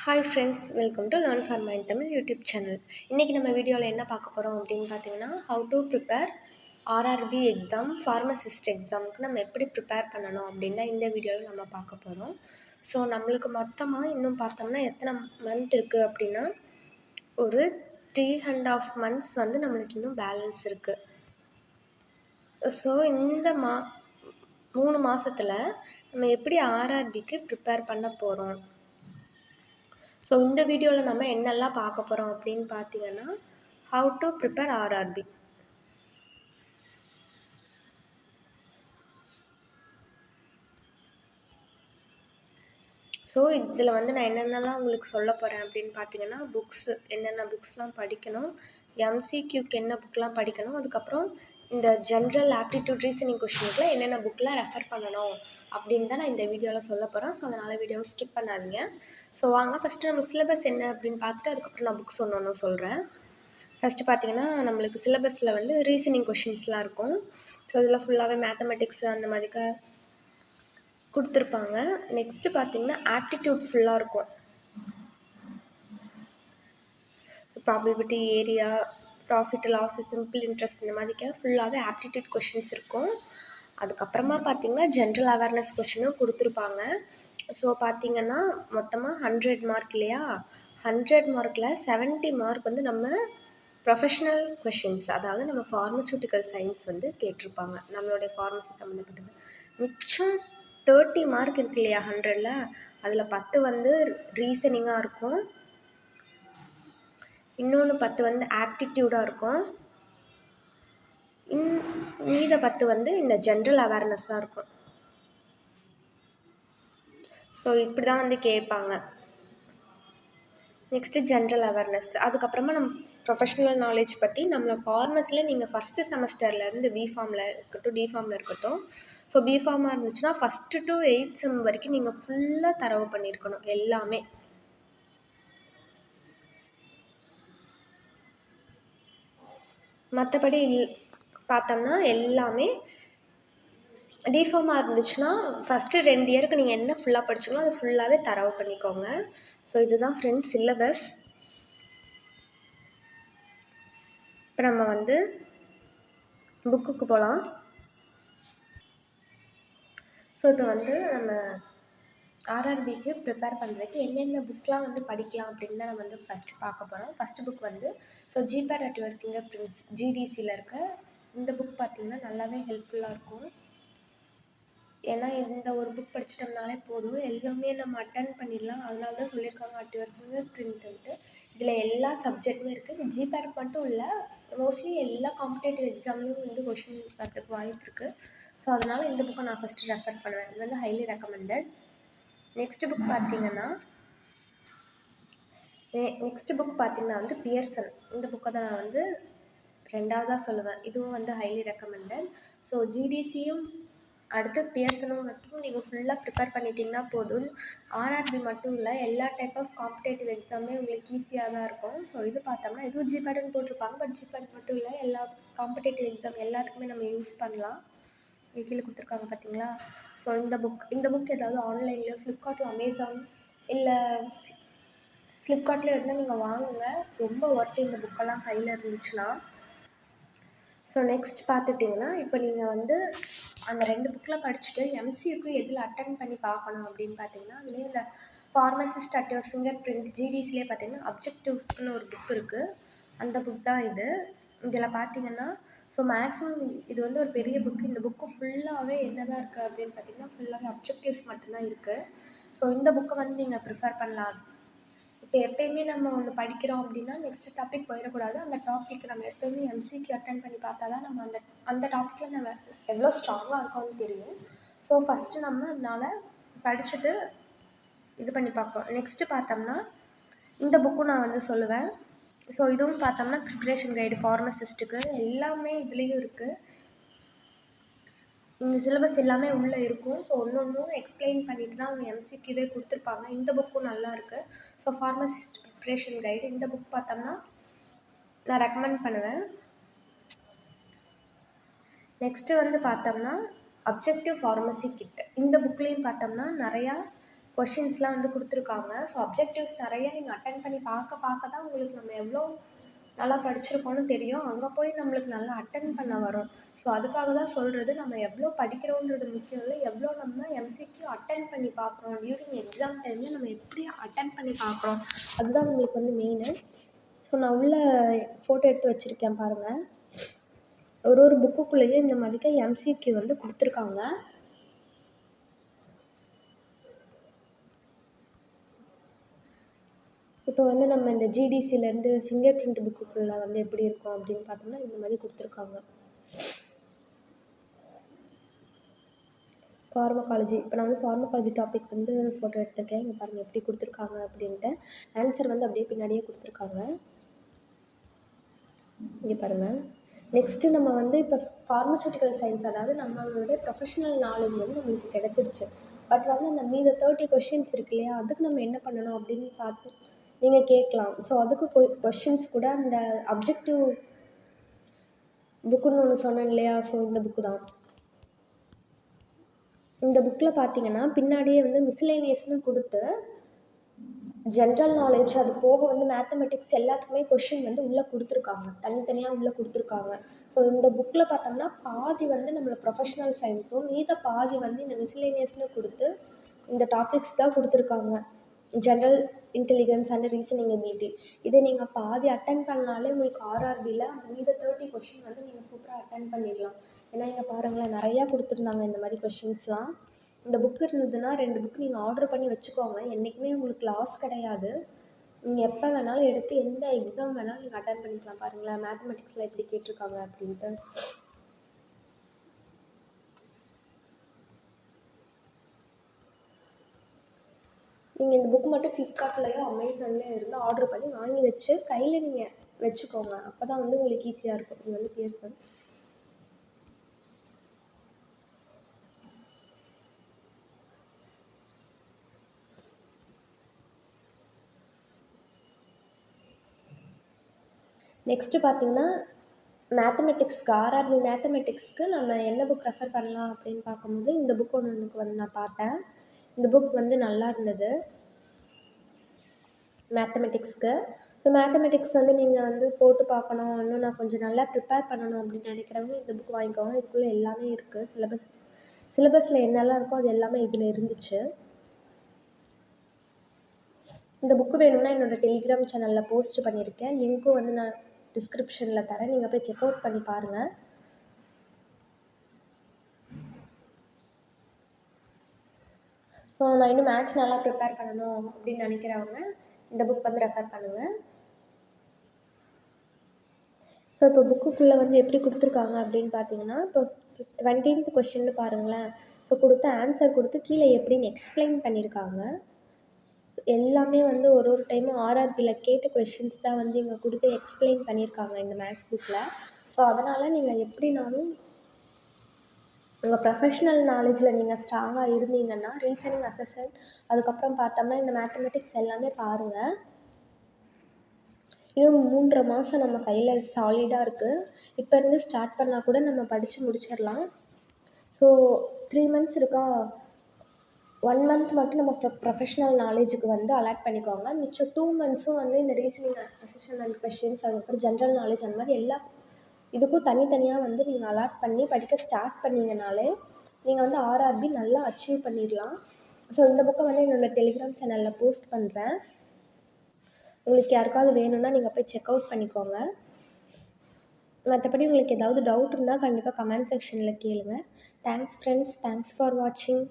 Hi friends, welcome to learn for mind Tamil YouTube channel. இன்றைக்கி நம்ம வீடியோவில் என்ன பார்க்க போகிறோம் அப்படின்னு பார்த்தீங்கன்னா, how to prepare RRB exam, pharmacist எக்ஸாமுக்கு நம்ம எப்படி ப்ரிப்பேர் பண்ணணும் அப்படின்னு தான் இந்த வீடியோவில் நம்ம பார்க்க போகிறோம். ஸோ நம்மளுக்கு மொத்தமாக இன்னும் பார்த்தோம்னா எத்தனை மந்த் இருக்குது அப்படின்னா, ஒரு 3.5 months வந்து நம்மளுக்கு இன்னும் பேலன்ஸ் இருக்குது. ஸோ இந்த 3 மாதத்தில் நம்ம எப்படி ஆர்ஆர்பிக்கு ப்ரிப்பேர் பண்ண போகிறோம். ஸோ இந்த வீடியோவில் நம்ம என்னெல்லாம் பார்க்க போகிறோம் அப்படின்னு பார்த்தீங்கன்னா, how to prepare RRB. So இதில் வந்து நான் என்னென்னலாம் உங்களுக்கு சொல்ல போகிறேன் அப்படின்னு பார்த்தீங்கன்னா, என்னென்ன புக்ஸ்லாம் படிக்கணும், எம்சிக்யூக்கு என்ன புக்கெலாம் படிக்கணும், அதுக்கப்புறம் இந்த ஜென்ரல் ஆப்டிடியூட் ரீசனிங் கொஷினுக்குலாம் என்னென்ன புக்கெலாம் ரெஃபர் பண்ணணும் அப்படின்னு தான் நான் இந்த வீடியோவில் சொல்ல போகிறேன். ஸோ அதனால் வீடியோவை ஸ்கிப் பண்ணாதீங்க. ஸோ வாங்க ஃபஸ்ட்டு நம்மளுக்கு சிலபஸ் என்ன அப்படின்னு பார்த்துட்டு அதுக்கப்புறம் நான் புக்ஸ் ஒன்று சொல்கிறேன். ஃபஸ்ட்டு பார்த்தீங்கன்னா, நம்மளுக்கு சிலபஸில் வந்து ரீசனிங் கொஷின்ஸ்லாம் இருக்கும். ஸோ இதில் ஃபுல்லாகவே மேத்தமெட்டிக்ஸ் அந்த மாதிரிக்க கொடுத்துருப்பாங்க. நெக்ஸ்ட்டு பார்த்தீங்கன்னா, ஆப்டிடியூட் ஃபுல்லாக இருக்கும். Probability, area, profit, loss, simple interest இந்த மாதிரிக்க ஃபுல்லாகவே ஆப்டிடியூட் கொஷின்ஸ் இருக்கும். அதுக்கப்புறமா பார்த்தீங்கன்னா, ஜென்ரல் அவேர்னஸ் கொஷினும் கொடுத்துருப்பாங்க. ஸோ பார்த்தீங்கன்னா, மொத்தமாக 100 மார்க் இல்லையா, 100 மார்க்கில் 70 மார்க் வந்து நம்ம ப்ரொஃபஷ்னல் கொஷின்ஸ், அதாவது நம்ம ஃபார்மசூட்டிக்கல் சயின்ஸ் வந்து கேட்டிருப்பாங்க, நம்மளுடைய ஃபார்மசி சம்மந்தப்பட்டது. மிச்சம் 30 மார்க் இருக்கு இல்லையா 100ல், அதில் 10 வந்து ரீசனிங்காக இருக்கும், இன்னொன்று 10 வந்து ஆப்டிடியூடாக இருக்கும், மீத 10 வந்து இந்த ஜென்ரல் அவேர்னஸாக இருக்கும். ஸோ இப்படி தான் வந்து கேட்பாங்க. நெக்ஸ்ட்டு ஜென்ரல் அவேர்னஸ், அதுக்கப்புறமா நம்ம ப்ரொஃபஷ்னல் நாலேஜ் பற்றி நம்மளை ஃபார்மஸியில் நீங்கள் ஃபஸ்ட்டு செமஸ்டர்லேருந்து பிஃபார்மில் இருக்கட்டும், டிஃபார்மில் இருக்கட்டும். ஸோ பிஃபார்மாக இருந்துச்சுன்னா ஃபஸ்ட்டு டு 8th செம் வரைக்கும் நீங்கள் ஃபுல்லாக தரவு பண்ணியிருக்கணும் எல்லாமே. மற்றபடி பார்த்தோம்னா எல்லாமே டிஃபார்மாக இருந்துச்சுன்னா ஃபஸ்ட்டு 2 இயருக்கு நீங்கள் என்ன ஃபுல்லாக படிச்சிங்களோ அது ஃபுல்லாகவே தரவு பண்ணிக்கோங்க. ஸோ இதுதான் ஃப்ரெண்ட்ஸ் சிலபஸ். இப்போ நம்ம வந்து புக்குக்கு போகலாம். ஸோ இப்போ வந்து நம்ம ஆர்ஆர்பிக்கு ப்ரிப்பேர் பண்ணுறதுக்கு என்னென்ன புக்கெலாம் வந்து படிக்கலாம் அப்படின்னு தான் நம்ம வந்து ஃபஸ்ட்டு பார்க்க போகிறோம். ஃபஸ்ட்டு புக் வந்து so GPAT at your finger prints ஜிடிசியில் இருக்க இந்த புக் பார்த்திங்கன்னா நல்லாவே ஹெல்ப்ஃபுல்லாக இருக்கும். ஏன்னா இந்த ஒரு புக் படிச்சிட்டோம்னாலே போதும், எல்லாமே நம்ம அட்டன் பண்ணிடலாம். அதனால தான் சொல்லியிருக்காங்க அட் யுவர் ஃபிங்கர் பிரிண்ட்டு. இதில் எல்லா சப்ஜெக்ட்டுமே இருக்குது. இது ஜிபேட் மட்டும் இல்லை, மோஸ்ட்லி எல்லா காம்படேட்டிவ் எக்ஸாம்லேயும் வந்து கொஷின் வரதுக்கு வாய்ப்பு இருக்குது. ஸோ அதனால் இந்த புக்கை நான் ஃபஸ்ட்டு ரெஃபர் பண்ணுவேன். இது வந்து ஹைலி ரெக்கமெண்டட். நெக்ஸ்ட் புக் பார்த்தீங்கன்னா வந்து பியர்சன். இந்த புக்கை தான் நான் வந்து 2வதாக சொல்லுவேன். இதுவும் வந்து ஹைலி ரெக்கமெண்டட். ஸோ ஜிடிசியும் அடுத்து பியர்சனும் மட்டும் நீங்கள் ஃபுல்லாக ப்ரிப்பேர் பண்ணிட்டீங்கன்னா போதும். ஆர்ஆர்பி மட்டும் இல்லை, எல்லா டைப் ஆஃப் காம்படேட்டிவ் எக்ஸாமே உங்களுக்கு ஈஸியாக தான் இருக்கும். ஸோ இது பார்த்தோம்னா இதுவும் ஜிபேட்னு போட்டிருப்பாங்க, பட் ஜிபேட் மட்டும் இல்லை, எல்லா காம்படேட்டிவ் எக்ஸாம் எல்லாத்துக்குமே நம்ம யூஸ் பண்ணலாம். கீழே கொடுத்துருக்காங்க பார்த்தீங்களா. ஸோ இந்த புக் ஏதாவது ஆன்லைன்லையோ ஃப்ளிப்கார்ட்டில், அமேசான் இல்லை ஃப்ளிப்கார்ட்லேயே இருந்தால் நீங்கள் வாங்குங்க, ரொம்ப ஒர்த்து இந்த புக்கெல்லாம் கையில் இருந்துச்சுன்னா. ஸோ நெக்ஸ்ட் பார்த்துட்டிங்கன்னா, இப்போ நீங்கள் வந்து அந்த 2 புக்கில் படிச்சுட்டு எம்சிக்கு எதில் அட்டன் பண்ணி பார்க்கணும் அப்படின்னு பார்த்தீங்கன்னா, அதுலேயே இந்த pharmacist at your finger print ஜிடிஸ்லேயே பார்த்தீங்கன்னா அப்ஜெக்டிவ்ஸ்னு ஒரு புக் இருக்குது. அந்த புக் தான் இது. இதில் பார்த்தீங்கன்னா ஸோ மேக்ஸிமம் இது வந்து ஒரு பெரிய புக்கு. இந்த புக்கு ஃபுல்லாகவே என்ன தான் இருக்குது அப்படின்னு பார்த்தீங்கன்னா ஃபுல்லாகவே அப்ஜெக்டிவ்ஸ் மட்டும்தான் இருக்குது. ஸோ இந்த புக்கை வந்து நீங்கள் ப்ரிஃபர் பண்ணலாம். இப்போ எப்போயுமே நம்ம ஒன்று படிக்கிறோம் அப்படின்னா நெக்ஸ்ட் டாபிக் போயிடக்கூடாது. அந்த டாபிக் நம்ம எப்போயுமே எம்சிக்கு அட்டன் பண்ணி பார்த்தா தான் நம்ம அந்த டாப்பிக்கில் நம்ம எவ்வளோ ஸ்ட்ராங்காக இருக்கோம்னு தெரியும். ஸோ ஃபஸ்ட்டு நம்ம அதனால் படிச்சுட்டு இது பண்ணி பார்ப்போம். நெக்ஸ்ட்டு பார்த்தோம்னா இந்த புக்கும் நான் வந்து சொல்லுவேன். ஸோ இதுவும் பார்த்தோம்னா ப்ரிப்ரேஷன் கைடு ஃபார்மசிஸ்ட்டுக்கு எல்லாமே இதுலேயும் இருக்குது. இந்த சிலபஸ் எல்லாமே உள்ளே இருக்கும். ஸோ ஒன்றும் எக்ஸ்பிளைன் பண்ணிட்டு தான் அவங்க எம்சிக்யூவே கொடுத்துருப்பாங்க. இந்த புக்கும் நல்லா இருக்குது. ஸோ ஃபார்மசிஸ்ட் ப்ரிப்ரேஷன் கைடு இந்த புக் பார்த்தோம்னா நான் ரெக்கமெண்ட் பண்ணுவேன். நெக்ஸ்ட்டு வந்து பார்த்தோம்னா அப்ஜெக்டிவ் ஃபார்மசி கிட். இந்த புக்லேயும் பார்த்தோம்னா நிறையா கொஷின்ஸ்லாம் வந்து கொடுத்துருக்காங்க. ஸோ அப்ஜெக்டிவ்ஸ் நிறைய நீங்கள் அட்டென்ட் பண்ணி பார்க்க தான் உங்களுக்கு நம்ம எவ்வளோ நல்லா படிச்சிருக்கோன்னு தெரியும். அங்கே போய் நம்மளுக்கு நல்லா அட்டென்ட் பண்ண வரும். ஸோ அதுக்காக தான் சொல்கிறது, நம்ம எவ்வளோ படிக்கிறோன்றது முக்கியம் இல்லை, எவ்வளோ நம்ம எம்சிக்யூ அட்டென்ட் பண்ணி பார்க்குறோம். டியூரிங் எக்ஸாம் டைமில் நம்ம எப்படி அட்டென்ட் பண்ணி பார்க்குறோம், அதுதான் உங்களுக்கு வந்து மெயினு. ஸோ நான் உள்ள ஃபோட்டோ எடுத்து வச்சுருக்கேன் பாருங்கள். ஒரு புக்குக்குள்ளேயே இந்த மாதிரிக்கு எம்சிக்யூ வந்து கொடுத்துருக்காங்க. இப்போ வந்து நம்ம இந்த ஜிடிசிலேருந்து ஃபிங்கர் பிரிண்ட் புக்குக்குள்ளே வந்து எப்படி இருக்கும் அப்படின்னு பார்த்தோம்னா இந்த மாதிரி கொடுத்துருக்காங்க. ஃபார்மகாலஜி, இப்போ நான் வந்து ஃபார்மகாலஜி டாபிக் வந்து ஃபோட்டோ எடுத்திருக்கேன். இங்கே பாருங்கள் எப்படி கொடுத்துருக்காங்க அப்படின்ட்டு. ஆன்சர் வந்து அப்படியே பின்னாடியே கொடுத்துருக்காங்க. இங்கே பாருங்கள். நெக்ஸ்ட்டு நம்ம வந்து இப்போ ஃபார்மசூட்டிக்கல் சயின்ஸ், அதாவது நம்மளுடைய ப்ரொஃபஷனல் நாலேஜ் வந்து நம்மளுக்கு கிடச்சிருச்சு. பட் வந்து அந்த மீத 30 கொஷின்ஸ் இருக்கு இல்லையா, அதுக்கு நம்ம என்ன பண்ணணும் அப்படின்னு பார்த்து நீங்கள் கேட்கலாம். ஸோ அதுக்கு கொஷின்ஸ் கூட அந்த அப்ஜெக்டிவ் புக்குன்னு ஒன்று சொன்னேன் இல்லையா, ஸோ இந்த புக்கு தான். இந்த புக்கில் பார்த்தீங்கன்னா பின்னாடியே வந்து மிஸ்லேனியஸ்னு கொடுத்து ஜென்ரல் நாலேஜ், அது போக வந்து மேத்தமெட்டிக்ஸ் எல்லாத்துக்குமே கொஷின் வந்து உள்ளே கொடுத்துருக்காங்க, தனித்தனியாக உள்ளே கொடுத்துருக்காங்க. ஸோ இந்த புக்கில் பார்த்தோம்னா பாதி வந்து நம்மளை ப்ரொஃபஷனல் சயின்ஸும், மீத பாதி வந்து இந்த மிஸ்லேனியஸ்னு கொடுத்து இந்த டாபிக்ஸ் தான் கொடுத்துருக்காங்க. General intelligence and reasoning ability. இதை நீங்கள் பாதி அட்டன் பண்ணாலே உங்களுக்கு ஆர்ஆர்பியில் அந்த மீத 30 கொஷின் வந்து நீங்கள் சூப்பராக அட்டன் பண்ணிடலாம். ஏன்னா இங்கே பாருங்களேன், நிறையா கொடுத்துருந்தாங்க இந்த மாதிரி கொஷின்ஸ்லாம். இந்த புக்கு இருந்ததுன்னா 2 புக்கு நீங்கள் ஆர்டர் பண்ணி வச்சுக்கோங்க. என்றைக்குமே உங்களுக்கு லாஸ் கிடையாது. நீங்கள் எப்போ வேணாலும் எடுத்து எந்த எக்ஸாம் வேணாலும் நீங்கள் அட்டன் பண்ணிக்கலாம். பாருங்களேன், மேத்தமெட்டிக்ஸில் எப்படி கேட்டிருக்காங்க அப்படின்ட்டு. நீங்கள் இந்த புக் மட்டும் ஃப்ளிப்கார்ட்லேயோ அமேசான்லேயோ இருந்து ஆர்டர் பண்ணி வாங்கி வச்சு கையில் நீங்கள் வச்சுக்கோங்க. அப்போ தான் வந்து உங்களுக்கு ஈஸியாக இருக்கும். இது வந்து பியர்சன். நெக்ஸ்ட்டு பார்த்தீங்கன்னா மேத்தமெட்டிக்ஸ்க்கு, ஆர்ஆர்பி மேத்தமெட்டிக்ஸ்க்கு நம்ம என்ன புக் ரெஃபர் பண்ணலாம் அப்படின்னு பார்க்கும்போது இந்த புக் ஒன்று எனக்கு வந்து நான் பார்த்தேன். இந்த புக் வந்து நல்லா இருந்தது மேத்தமெட்டிக்ஸ்க்கு. ஸோ மேத்தமெட்டிக்ஸ் வந்து நீங்கள் வந்து போட்டு பார்க்கணும், இன்னும் நான் கொஞ்சம் நல்லா ப்ரிப்பேர் பண்ணணும் அப்படின்னு நினைக்கிறவங்க இந்த புக் வாங்கிக்கோங்க. இதுக்குள்ளே எல்லாமே இருக்குது. சிலபஸில் என்னெல்லாம் இருக்கோ அது எல்லாமே இதில் இருந்துச்சு. இந்த புக்கு வேணும்னா என்னோடய டெலிகிராம் சேனலில் போஸ்ட் பண்ணியிருக்கேன். லிங்க்கும் வந்து நான் டிஸ்கிரிப்ஷனில் தரேன். நீங்கள் போய் செக் அவுட் பண்ணி பாருங்கள். ஸோ நான் இன்னும் மேத்ஸ் நல்லா ப்ரிப்பேர் பண்ணணும் அப்படின்னு நினைக்கிறவங்க இந்த புக் வந்து ரெஃபர் பண்ணுங்கள். ஸோ இப்போ புக்குக்குள்ளே வந்து எப்படி கொடுத்துருக்காங்க அப்படின்னு பார்த்தீங்கன்னா, இப்போ 20th கொஷின்னு பாருங்களேன். ஸோ கொடுத்த ஆன்சர் கொடுத்து கீழே எப்படின்னு எக்ஸ்பிளைன் பண்ணியிருக்காங்க. எல்லாமே வந்து ஒரு டைமும் ஆர்ஆர்பியில் கேட்ட கொஷின்ஸ் தான் வந்து இங்கே கொடுத்து எக்ஸ்பிளைன் பண்ணியிருக்காங்க இந்த மேக்ஸ் புக்கில். ஸோ அதனால் நீங்கள் எப்படினாலும் உங்கள் ப்ரொஃபஷ்னல் நாலேஜில் நீங்கள் ஸ்ட்ராங்காக இருந்தீங்கன்னா ரீசனிங், அசஸ்மெண்ட், அதுக்கப்புறம் பார்த்தோம்னா இந்த மேத்தமெட்டிக்ஸ் எல்லாமே பாருங்கள். இன்னும் 3.5 மாதம் நம்ம கையில் சாலிடாக இருக்குது. இப்போ இருந்து ஸ்டார்ட் பண்ணால் கூட நம்ம படித்து முடிச்சிடலாம். ஸோ 3 மந்த்ஸ் இருக்கா, 1 மந்த் மட்டும் நம்ம ப்ரொஃபஷ்னல் நாலேஜுக்கு வந்து அலாட் பண்ணிக்கோங்க. மிச்சம் 2 மந்த்ஸும் வந்து இந்த ரீசனிங், அசஸ்மெண்ட் கொஷின்ஸ், அதுக்கப்புறம் ஜென்ரல் நாலேஜ், அந்த மாதிரி எல்லா இதுக்கும் தனித்தனியாக வந்து நீங்கள் அலாட் பண்ணி படிக்க ஸ்டார்ட் பண்ணிங்கனாலே நீங்கள் வந்து ஆர்ஆர்பி நல்லா அச்சீவ் பண்ணிடலாம். ஸோ இந்த புக்கை வந்து என்னோடய டெலிகிராம் சேனலில் போஸ்ட் பண்ணுறேன். உங்களுக்கு யாருக்காவது வேணும்னா நீங்கள் போய் செக் அவுட் பண்ணிக்கோங்க. மற்றபடி உங்களுக்கு ஏதாவது டவுட் இருந்தால் கண்டிப்பாக கமெண்ட் செக்ஷனில் கேளுங்கள். தேங்க்ஸ் ஃப்ரெண்ட்ஸ், தேங்க்ஸ் ஃபார் வாட்சிங்.